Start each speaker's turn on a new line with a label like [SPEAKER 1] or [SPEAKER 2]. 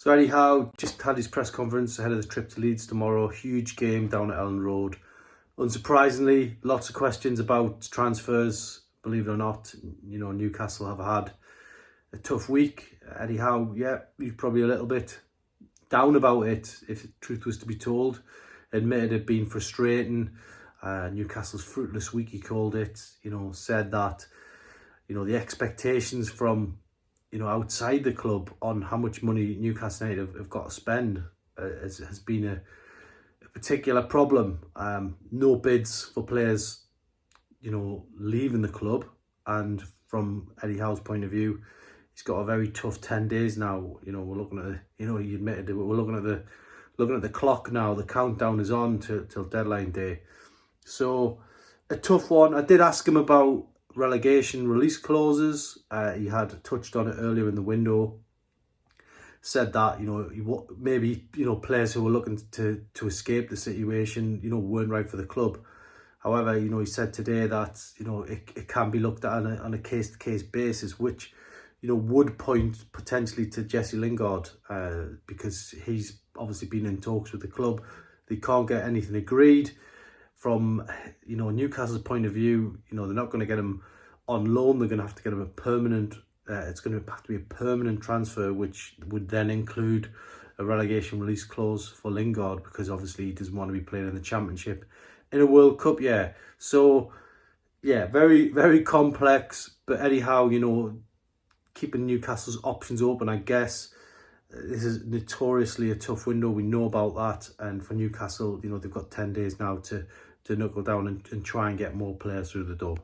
[SPEAKER 1] So Eddie Howe just had his press conference ahead of the trip to Leeds tomorrow. Huge game down at Ellen Road. Unsurprisingly, lots of questions about transfers. Believe it or not, Newcastle have had a tough week. Eddie Howe, yeah, he's probably a little bit down about it, if the truth was to be told. Admitted it being frustrating. Newcastle's fruitless week, he called it. Said that, the expectations from outside the club on how much money Newcastle United have got to spend has been a particular problem. No bids for players, leaving the club. And from Eddie Howe's point of view, he's got a very tough 10 days now. We're looking at he admitted it, we're looking at the clock now. The countdown is on till deadline day. So a tough one. I did ask him about relegation release clauses. He had touched on it earlier in the window. Said that maybe players who were looking to escape the situation weren't right for the club. However, he said today that it can be looked at on a case-to-case basis, which would point potentially to Jesse Lingard, because he's obviously been in talks with the club. They can't get anything agreed. From Newcastle's point of view, they're not going to get him on loan. They're going to have to get him a permanent. It's going to have to be a permanent transfer, which would then include a relegation release clause for Lingard, because obviously he doesn't want to be playing in the Championship in a World Cup year. So yeah, very, very complex. But Eddie Howe, keeping Newcastle's options open, I guess. This is notoriously a tough window. We know about that. And for Newcastle, they've got 10 days now to knuckle down and try and get more players through the door.